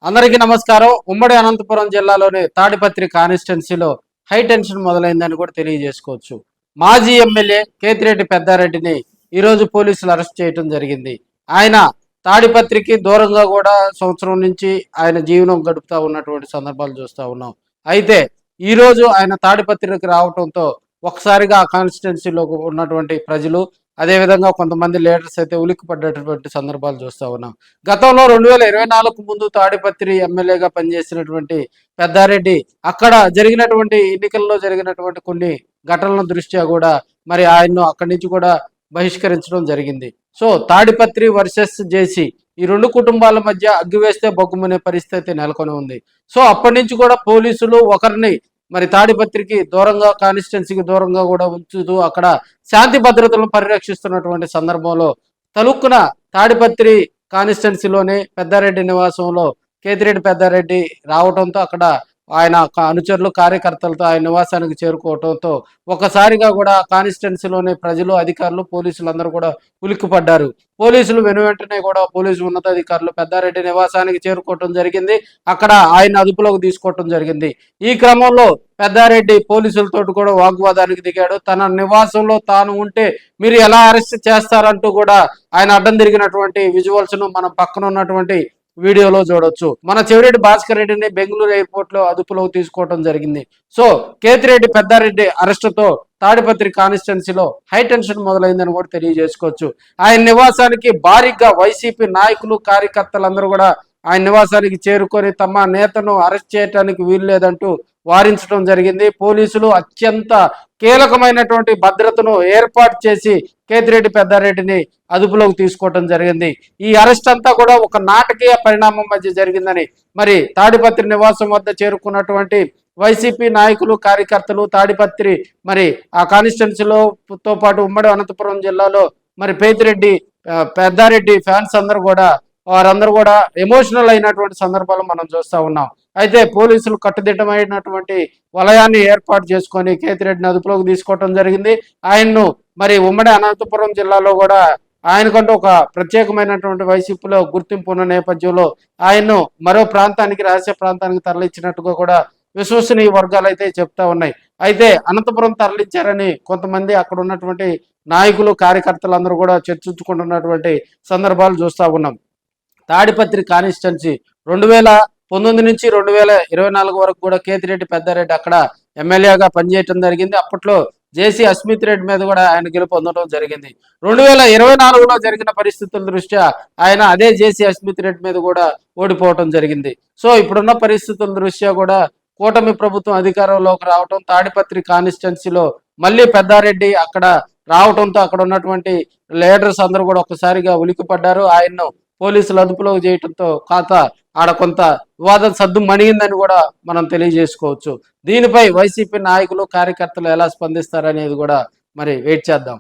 అందరికీ నమస్కారం. ఉమ్మడి అనంతపురం జిల్లాలోని తాడిపత్రి కాన్స్టిట్యున్సీలో హై టెన్షన్ మొదలైందని కూడా తెలియజేసుకోవచ్చు. మాజీ ఎమ్మెల్యే కేతిరెడ్డి పెద్దారెడ్డిని ఈరోజు పోలీసులు అరెస్ట్ చేయడం జరిగింది. ఆయన తాడిపత్రికి దూరంగా కూడా సంవత్సరం నుంచి ఆయన జీవనం గడుపుతూ ఉన్నటువంటి సందర్భాలు చూస్తూ ఉన్నాం. అయితే ఈరోజు ఆయన తాడిపత్రికి రావడంతో ఒకసారిగా ఆ కాన్స్టిట్యున్సీలో ఉన్నటువంటి ప్రజలు, అదేవిధంగా కొంతమంది లీడర్స్ అయితే ఉలిక్కిపడ్డటువంటి సందర్భాలు చూస్తూ ఉన్నాం. గతంలో 2024 ముందు తాడిపత్రి ఎమ్మెల్యేగా పనిచేసినటువంటి పెద్దారెడ్డి అక్కడ జరిగినటువంటి ఎన్నికల్లో జరిగినటువంటి కొన్ని ఘటనల దృష్ట్యా కూడా మరి ఆయన్ను అక్కడి నుంచి కూడా బహిష్కరించడం జరిగింది. సో తాడిపత్రి వర్సెస్ జేసీ ఈ రెండు కుటుంబాల మధ్య అగ్గి వేస్తే బొగ్గుమనే పరిస్థితి నెలకొని ఉంది. సో అప్పటి నుంచి కూడా పోలీసులు ఒకరిని మరి తాడిపత్రికి దూరంగా, కాన్స్టిట్యున్సీకి దూరంగా కూడా ఉంచుతూ అక్కడ శాంతి భద్రతలను పరిరక్షిస్తున్నటువంటి సందర్భంలో తలుక్కున తాడిపత్రి కాన్స్టిట్యున్సీలోనే పెద్దారెడ్డి నివాసంలో కేతిరెడ్డి పెద్దారెడ్డి రావడంతో అక్కడ ఆయన అనుచరులు, కార్యకర్తలతో ఆయన నివాసానికి చేరుకోవడంతో ఒకసారిగా కూడా కాన్స్టిట్యున్సీలోని ప్రజలు, అధికారులు, పోలీసులు అందరూ కూడా ఉలిక్కిపడ్డారు. పోలీసులు వెనువెంటనే కూడా పోలీసు ఉన్నతాధికారులు పెద్దారెడ్డి నివాసానికి చేరుకోవటం జరిగింది. అక్కడ ఆయన అదుపులోకి తీసుకోవటం జరిగింది. ఈ క్రమంలో పెద్దారెడ్డి పోలీసులతో కూడా వాగ్వాదానికి దిగాడు. తన నివాసంలో తాను ఉంటే మీరు ఎలా అరెస్ట్ చేస్తారంటూ కూడా ఆయన అడ్డం తిరిగినటువంటి విజువల్స్ ను మనం పక్కన ఉన్నటువంటి వీడియోలో చూడొచ్చు. మన చెవిరెడ్డి భాస్కర్ రెడ్డిని బెంగళూరు ఎయిర్పోర్ట్ లో అదుపులోకి తీసుకోవడం జరిగింది. సో కేతిరెడ్డి పెద్దారెడ్డి అరెస్టుతో తాడిపత్రి కాన్స్టిట్యున్సీలో హై టెన్షన్ మొదలైందని కూడా తెలియజేసుకోవచ్చు. ఆయన నివాసానికి భారీగా వైసీపీ నాయకులు, కార్యకర్తలందరూ కూడా ఆయన నివాసానికి చేరుకొని తమ నేతను అరెస్ట్ చేయడానికి వీలు లేదంటూ వారించడం జరిగింది. పోలీసులు అత్యంత కీలకమైనటువంటి భద్రతను ఏర్పాటు చేసి కేతిరెడ్డి పెద్దారెడ్డిని అదుపులోకి తీసుకోవడం జరిగింది. ఈ అరెస్ట్ అంతా కూడా ఒక నాటకీయ పరిణామం మధ్య జరిగిందని మరి తాడిపత్రి నివాసం వద్ద చేరుకున్నటువంటి వైసీపీ నాయకులు, కార్యకర్తలు, తాడిపత్రి మరి ఆ కాన్స్టిట్యున్సీలో పాటు ఉమ్మడి అనంతపురం జిల్లాలో మరి పెద్దారెడ్డి ఫ్యాన్స్ అందరూ కూడా వారందరూ కూడా ఎమోషనల్ అయినటువంటి సందర్భాలు మనం చూస్తూ ఉన్నాం. అయితే పోలీసులు కట్టుదిట్టమైనటువంటి వలయాన్ని ఏర్పాటు చేసుకొని కేతిరెడ్డిని అదుపులోకి తీసుకోవడం జరిగింది. ఆయన్ను మరి ఉమ్మడి అనంతపురం జిల్లాలో కూడా ఆయనకంటూ ఒక ప్రత్యేకమైనటువంటి వైసీపీలో గుర్తింపు ఉన్న నేపథ్యంలో ఆయన్ను మరో ప్రాంతానికి, రహస్య ప్రాంతానికి తరలించినట్టుగా కూడా విశ్వసనీయ వర్గాలు అయితే చెప్తా ఉన్నాయి. అయితే అనంతపురం తరలించారని కొంతమంది అక్కడ ఉన్నటువంటి నాయకులు, కార్యకర్తలు అందరూ కూడా చర్చించుకుంటున్నటువంటి సందర్భాలు చూస్తూ ఉన్నాం. తాడిపత్రి కాన్స్టిట్యున్సీ 2019 నుంచి 2024 వరకు కూడా కేతిరెడ్డి పెద్దారెడ్డి అక్కడ ఎమ్మెల్యేగా పనిచేయటం జరిగింది. అప్పట్లో జేసీ అస్మిత్ రెడ్డి మీద కూడా ఆయన గెలుపొందడం జరిగింది. 2024లో జరిగిన పరిస్థితుల దృష్ట్యా ఆయన అదే జేసీ అస్మిత్ రెడ్డి మీద కూడా ఓడిపోవటం జరిగింది. సో ఇప్పుడున్న పరిస్థితుల దృష్ట్యా కూడా కూటమి ప్రభుత్వం అధికారంలోకి రావటం, తాడిపత్రి కాన్స్టిట్యున్సీలో మళ్ళీ పెద్దారెడ్డి అక్కడ రావడంతో అక్కడ ఉన్నటువంటి లీడర్స్ అందరూ కూడా ఒక్కసారిగా ఉలిక్కిపడ్డారు. ఆయన్ను పోలీసులు అదుపులోకి చేయడంతో ఆడ కొంత వివాదం సద్దు మణిగిందని కూడా మనం తెలియజేసుకోవచ్చు. దీనిపై వైసీపీ నాయకులు, కార్యకర్తలు ఎలా స్పందిస్తారనేది కూడా మరి వెయిట్ చేద్దాం.